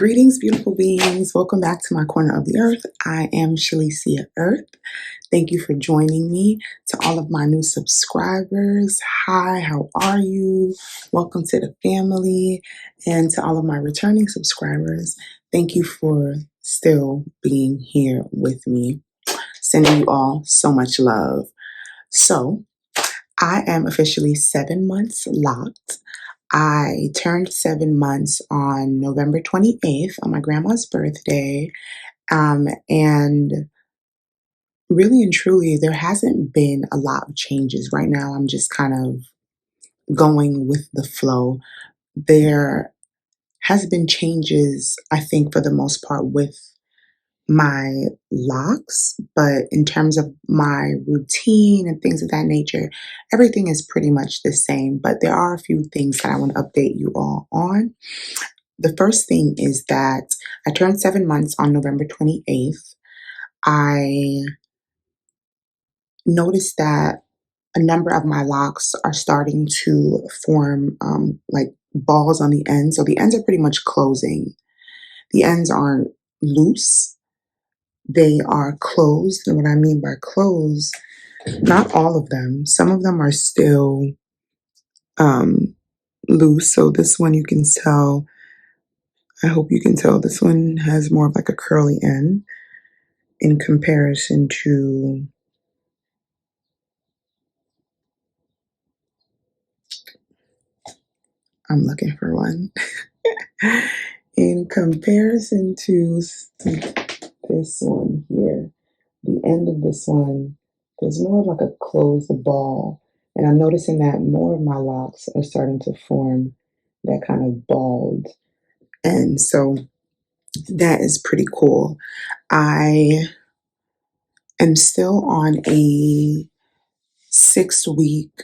Greetings, beautiful beings. Welcome back to my corner of the earth. I am Shalicia Earth. Thank you for joining me. To all of my new subscribers, hi, how are you? Welcome to the family. And to all of my returning subscribers, thank you for still being here with me. Sending you all so much love. So, I am officially 7 months locked. I turned 7 months on November 28th on my grandma's birthday. And really and truly, there hasn't been a lot of changes. Right now, I'm just kind of going with the flow. There has been changes, I think, for the most part, with my locks, but in terms of my routine and things of that nature, everything is pretty much the same. But there are a few things that I want to update you all on. The first thing is that I turned 7 months on November 28th. I noticed that a number of my locks are starting to form like balls on the ends. So the ends are pretty much closing. The ends aren't loose, they are closed. And what I mean by closed, not all of them, some of them are still um, loose. So this one you can tell, I hope you can tell, this one has more of like a curly end in comparison to, I'm looking for one, in comparison to this one here, the end of this one, there's more of like a closed ball. And I'm noticing that more of my locks are starting to form that kind of bald. And so that is pretty cool. I am still on a 6 week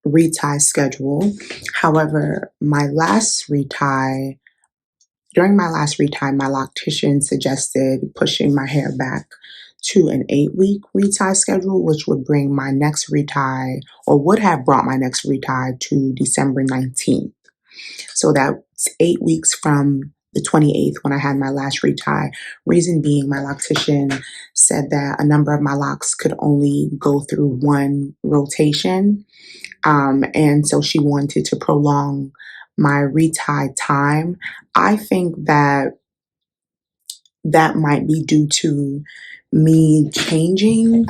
retie schedule. However, during my last retie, my loctician suggested pushing my hair back to an 8 week retie schedule, which would bring my next retie, or would have brought my next retie, to December 19th. So that's 8 weeks from the 28th when I had my last retie. Reason being, my loctician said that a number of my locks could only go through one rotation. And so she wanted to prolong my retie time. I think that that might be due to me changing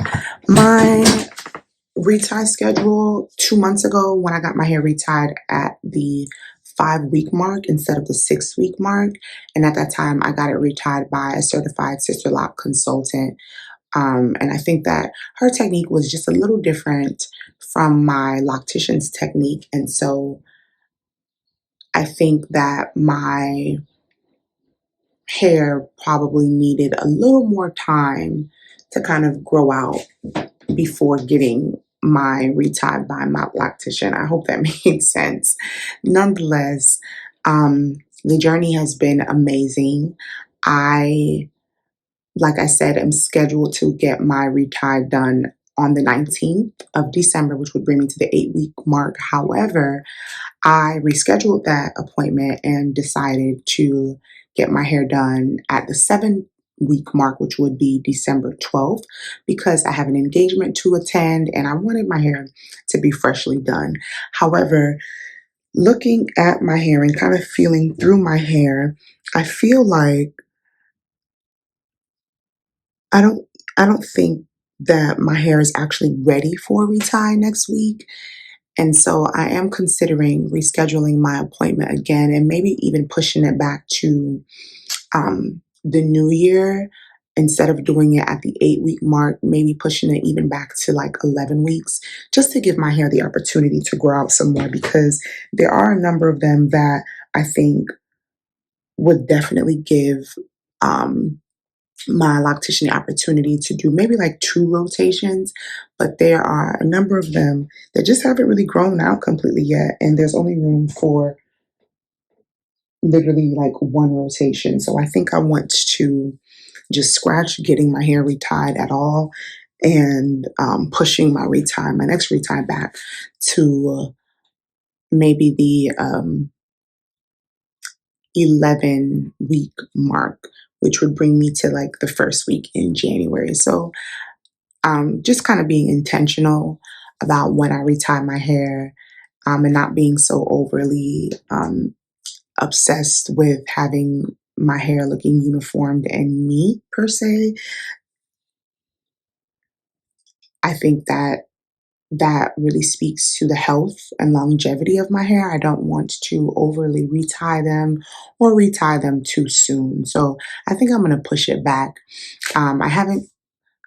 my retie schedule 2 months ago when I got my hair retied at the 5 week mark instead of the 6 week mark. And at that time, I got it retied by a certified sister lock consultant. And I think that her technique was just a little different from my loctician's technique. And so I think that my hair probably needed a little more time to kind of grow out before getting my retie by my loctician. I hope that made sense. Nonetheless, the journey has been amazing. Like I said, am scheduled to get my retie done on the 19th of December, which would bring me to the 8 week mark. However, I rescheduled that appointment and decided to get my hair done at the 7 week mark, which would be December 12th, because I have an engagement to attend and I wanted my hair to be freshly done. However, looking at my hair and kind of feeling through my hair, I feel like I don't I don't think that my hair is actually ready for a retie next week. And so I am considering rescheduling my appointment again and maybe even pushing it back to the new year. Instead of doing it at the 8 week mark, maybe pushing it even back to like 11 weeks, just to give my hair the opportunity to grow out some more, because there are a number of them that I think would definitely give um, my loctician the opportunity to do maybe like 2 rotations, but there are a number of them that just haven't really grown out completely yet, and there's only room for literally like one rotation. So I think I want to just scratch getting my hair retied at all, and pushing my next retie back to maybe the 11-week mark, which would bring me to like the first week in January. So just kind of being intentional about when I retie my hair, and not being so overly obsessed with having my hair looking uniformed and neat per se. I think that that really speaks to the health and longevity of my hair. I don't want to overly retie them or retie them too soon. So I think I'm going to push it back. I haven't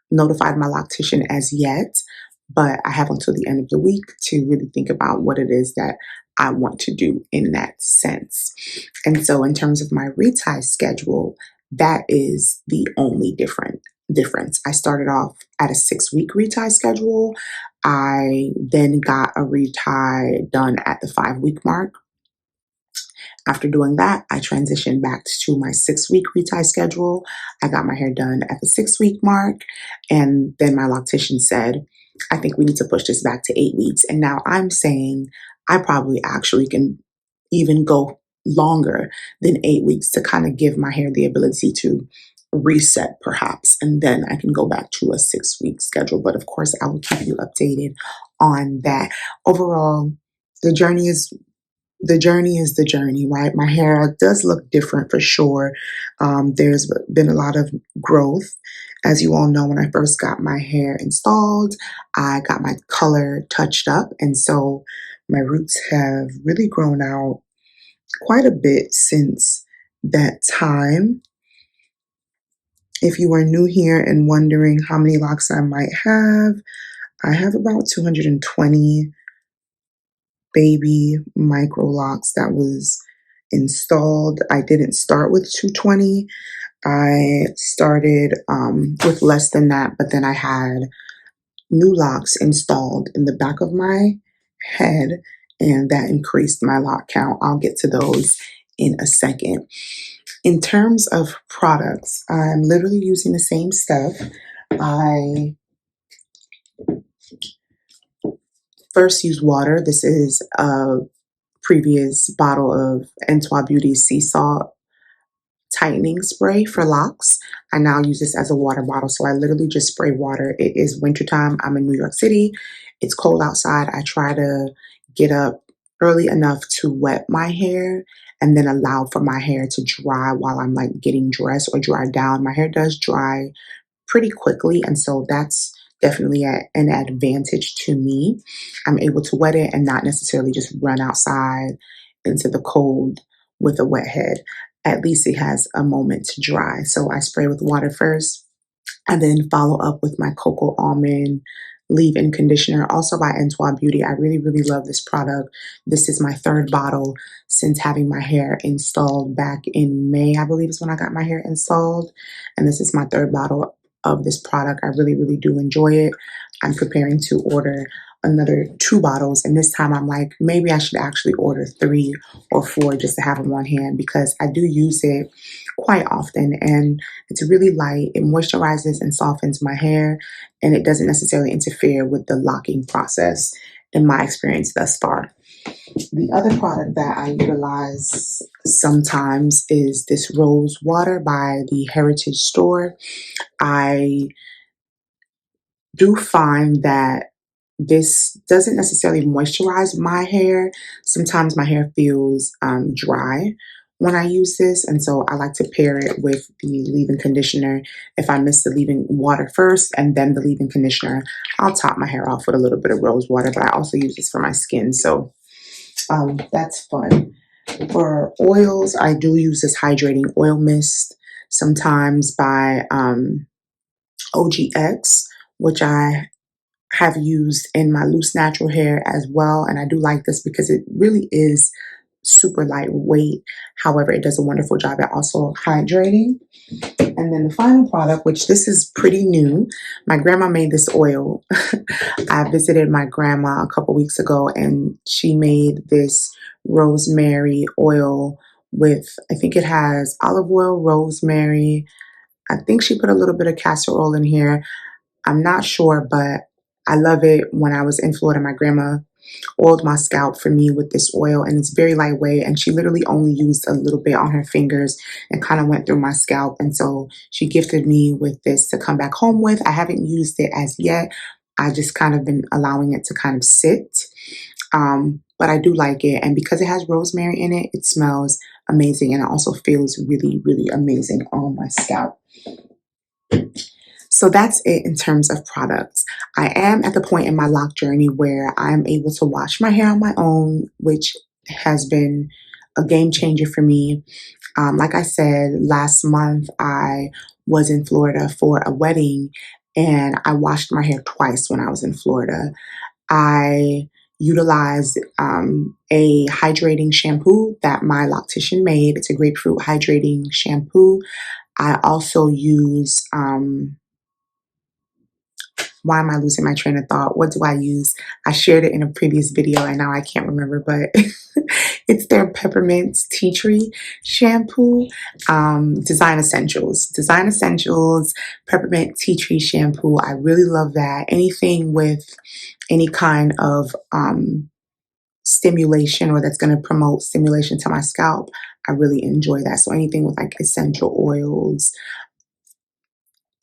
notified my loctician as yet, but I have until the end of the week to really think about what it is that I want to do in that sense. And so, in terms of my retie schedule, that is the only difference. I started off at a 6 week retie schedule. I then got a retie done at the 5 week mark. After doing that, I transitioned back to my 6 week retie schedule. I got my hair done at the 6 week mark. And then my loctician said, I think we need to push this back to 8 weeks. And now I'm saying I probably actually can even go longer than 8 weeks to kind of give my hair the ability to reset perhaps. And then I can go back to a 6 week schedule. But of course, I will keep you updated on that. Overall, the journey is the journey, right? My hair does look different for sure. There's been a lot of growth. As you all know, when I first got my hair installed, I got my color touched up. And so my roots have really grown out quite a bit since that time. If you are new here and wondering how many locks I have about 220 baby microlocs that was installed. I didn't start with 220. I started with less than that, but then I had new locks installed in the back of my head, and that increased my lock count. I'll get to those in a second. In terms of products, I'm literally using the same stuff. I first use water. This is a previous bottle of Beauties sea salt tightening spray for locks. I now use this as a water bottle. So I literally just spray water. It is wintertime. I'm in New York City. It's cold outside. I try to get up early enough to wet my hair and then allow for my hair to dry while I'm like getting dressed or dry down. My hair does dry pretty quickly. And so that's definitely an advantage to me. I'm able to wet it and not necessarily just run outside into the cold with a wet head. At least it has a moment to dry. So I spray with water first and then follow up with my cocoa almond leave-in conditioner, also by Beauty. I really, really love this product. This is my third bottle since having my hair installed back in May, I believe is when I got my hair installed. And this is my third bottle of this product. I really, really do enjoy it. I'm preparing to order another 2 bottles. And this time I'm like, maybe I should actually order 3 or 4 just to have them on hand because I do use it quite often. And it's really light. It moisturizes and softens my hair, and it doesn't necessarily interfere with the locking process in my experience thus far. The other product that I utilize sometimes is this rose water by the Heritage store. I do find that this doesn't necessarily moisturize my hair. Sometimes my hair feels dry when I use this, and so I like to pair it with the leave-in conditioner. If I miss the leave-in water first and then the leave-in conditioner, I'll top my hair off with a little bit of rose water, but I also use this for my skin, so that's fun. For oils, I do use this hydrating oil mist, sometimes by OGX, which I have used in my loose natural hair as well. And I do like this because it really is super lightweight. However, it does a wonderful job at also hydrating. And then the final product, which this is pretty new, my grandma made this oil. I visited my grandma a couple weeks ago and she made this rosemary oil with, I think it has olive oil, rosemary. I think she put a little bit of castor oil in here. I'm not sure, but I love it. When I was in Florida, my grandma oiled my scalp for me with this oil, and it's very lightweight, and she literally only used a little bit on her fingers and kind of went through my scalp. And so she gifted me with this to come back home with. I haven't used it as yet. I just kind of been allowing it to kind of sit. But I do like it, and because it has rosemary in it, it smells amazing, and it also feels really, really amazing on my scalp. So that's it in terms of products. I am at the point in my lock journey where I'm able to wash my hair on my own, which has been a game changer for me. Like I said, last month I was in Florida for a wedding, and I washed my hair twice when I was in Florida. I utilized a hydrating shampoo that my loctician made. It's a grapefruit hydrating shampoo. I also use why am I losing my train of thought? What do I use? I shared it in a previous video and now I can't remember, but it's their peppermint tea tree shampoo. Design Essentials. Design Essentials peppermint tea tree shampoo. I really love that. Anything with any kind of stimulation or that's going to promote stimulation to my scalp, I really enjoy that. So anything with like essential oils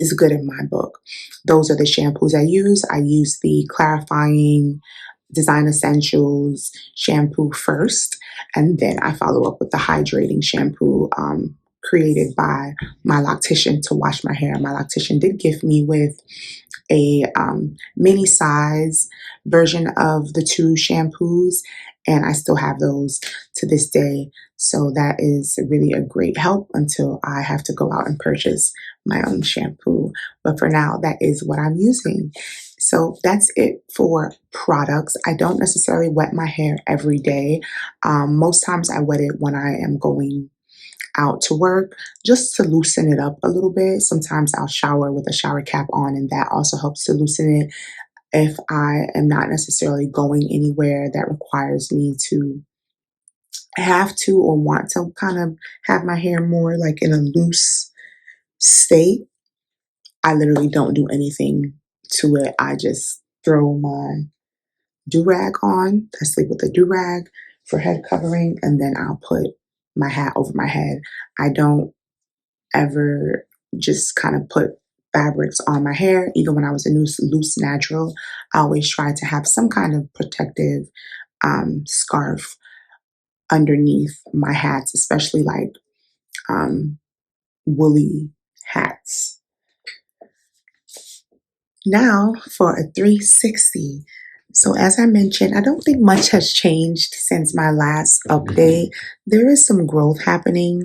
is good in my book. Those are the shampoos I use. I use the clarifying Design Essentials shampoo first, and then I follow up with the hydrating shampoo created by my loctician to wash my hair. My loctician did gift me with a mini size version of the two shampoos, and I still have those to this day. So that is really a great help until I have to go out and purchase my own shampoo. But for now, that is what I'm using. So that's it for products. I don't necessarily wet my hair every day. Most times I wet it when I am going out to work just to loosen it up a little bit. Sometimes I'll shower with a shower cap on, and that also helps to loosen it if I am not necessarily going anywhere that requires me to have to or want to kind of have my hair more like in a loose state. I literally don't do anything to it. I just throw my do-rag on. I sleep with a do-rag for head covering, and then I'll put my hat over my head. I don't ever just kind of put fabrics on my hair. Even when I was a loose natural, I always try to have some kind of protective scarf underneath my hats, especially like woolly hats. Now for a 360. So as I mentioned, I don't think much has changed since my last update. There is some growth happening.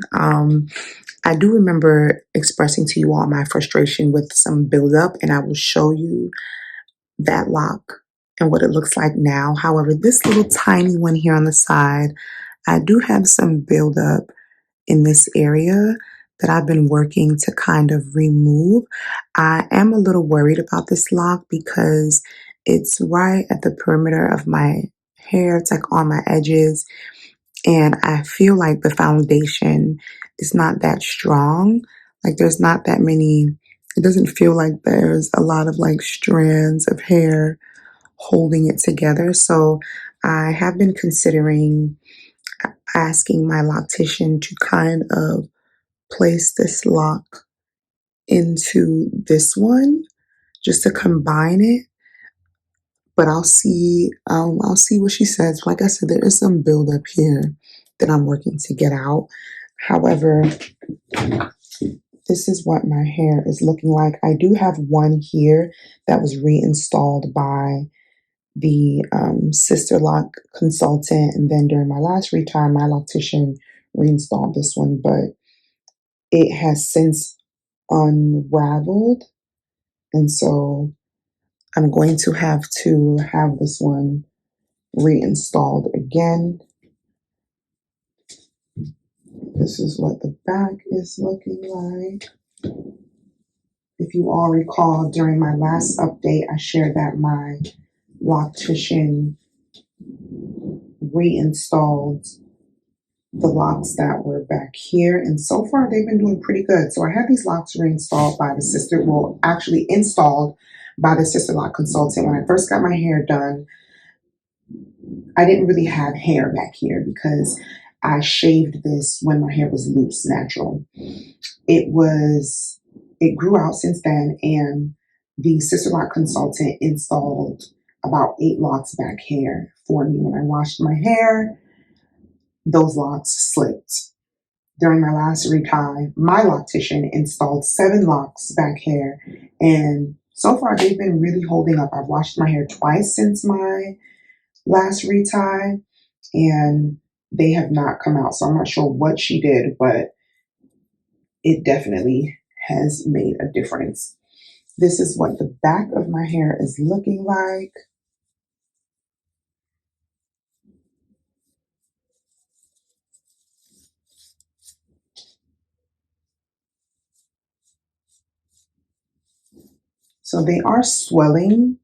I do remember expressing to you all my frustration with some buildup, and I will show you that lock and what it looks like now. However, this little tiny one here on the side, I do have some buildup in this area that I've been working to kind of remove. I am a little worried about this lock because it's right at the perimeter of my hair. It's like on my edges. And I feel like the foundation is not that strong. Like there's not that many, it doesn't feel like there's a lot of like strands of hair holding it together. So I have been considering asking my loctician to kind of place this lock into this one just to combine it. But I'll see what she says. Like I said, there is some buildup here that I'm working to get out. However, this is what my hair is looking like. I do have one here that was reinstalled by the sister lock consultant, and then during my last retime, my loctician reinstalled this one, but it has since unraveled, and so I'm going to have this one reinstalled again. This is what the back is looking like. If you all recall, during my last update, I shared that my loctician reinstalled the locks that were back here, and so far they've been doing pretty good. So I had these locks reinstalled by the sister, well, actually installed by the sister lock consultant when I first got my hair done. I didn't really have hair back here because I shaved this when my hair was loose, natural. It grew out since then, and the Sister Lock consultant installed about 8 locks back here for me. When I washed my hair, those locks slipped. During my last retie, my loctician installed 7 locks back here, and so far they've been really holding up. I've washed my hair twice since my last retie, and they have not come out. So I'm not sure what she did, but it definitely has made a difference. This is what the back of my hair is looking like. So they are swelling.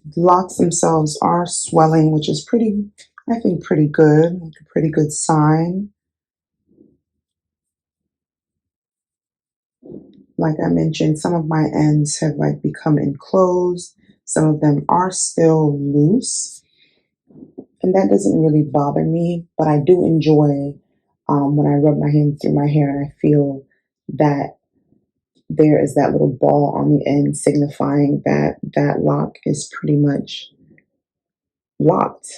The locks themselves are swelling, which is I think pretty good, like a pretty good sign. Like I mentioned, some of my ends have like become enclosed. Some of them are still loose, and that doesn't really bother me, but I do enjoy when I rub my hand through my hair and I feel that there is that little ball on the end signifying that that lock is pretty much locked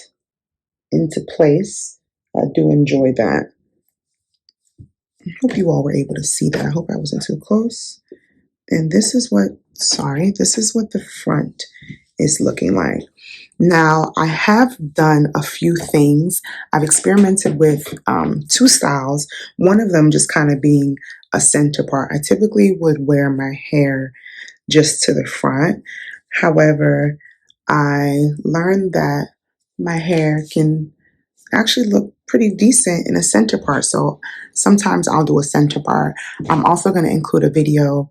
into place. I do enjoy that. I hope you all were able to see that. I hope I wasn't too close. And this is what the front is looking like. Now, I have done a few things. I've experimented with 2 styles, one of them just kind of being a center part. I typically would wear my hair just to the front. However, I learned that my hair can actually look pretty decent in a center part. So sometimes I'll do a center part. I'm also going to include a video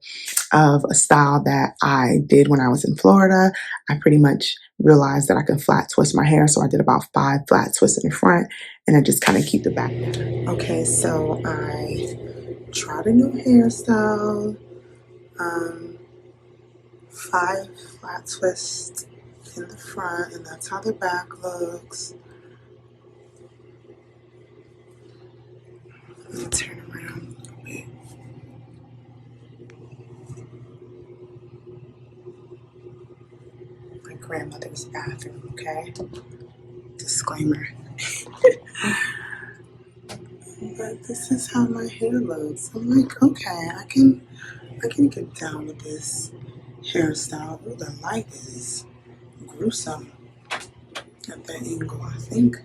of a style that I did when I was in Florida. I pretty much realized that I can flat twist my hair. So I did about 5 flat twists in the front and I just kind of keep the back down. Okay, so I tried a new hairstyle. 5 flat twists in the front, and that's how the back looks. Let me turn around a bit. My grandmother's bathroom, okay? Disclaimer. But this is how my hair looks. I'm like, okay, I can get down with this hairstyle. Ooh, the light is gruesome at that angle. I think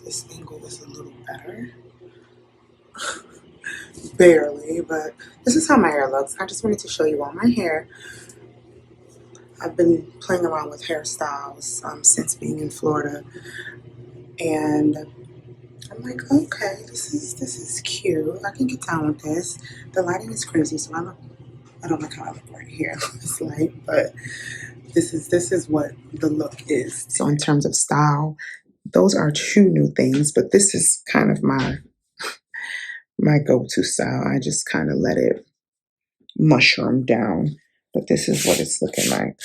this angle is a little better. Barely, but this is how my hair looks. I just wanted to show you all my hair. I've been playing around with hairstyles since being in Florida, and I'm like, okay, this is cute. I can get down with this. The lighting is crazy, so I don't like how I look right here in this light, but this is what the look is. So in terms of style, those are 2 new things, but this is kind of my go-to style. I just kind of let it mushroom down, but this is what it's looking like.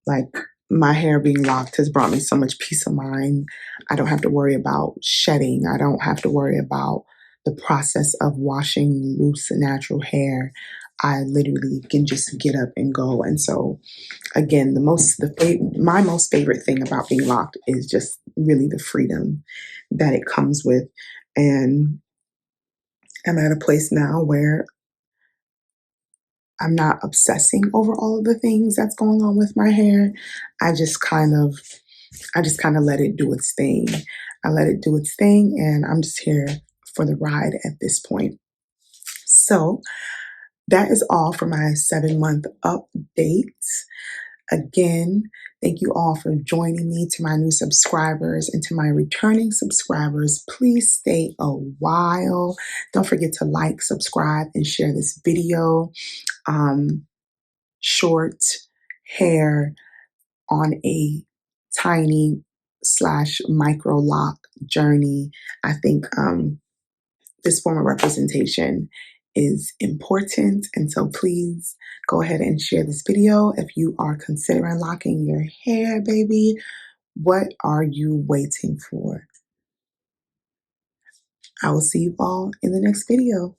Like my hair being locked has brought me so much peace of mind. I don't have to worry about shedding. I don't have to worry about the process of washing loose natural hair. I literally can just get up and go. And so again, my most favorite thing about being locked is just really the freedom that it comes with. And I'm at a place now where I'm not obsessing over all of the things that's going on with my hair. I just kind of let it do its thing. I let it do its thing, and I'm just here for the ride at this point. So that is all for my 7-month update. Again, thank you all for joining me. To my new subscribers and to my returning subscribers, please stay a while. Don't forget to like, subscribe, and share this video. Short hair on a tiny slash microloc journey. I think this form of representation is important. And so please go ahead and share this video. If you are considering locking your hair, baby, what are you waiting for? I will see you all in the next video.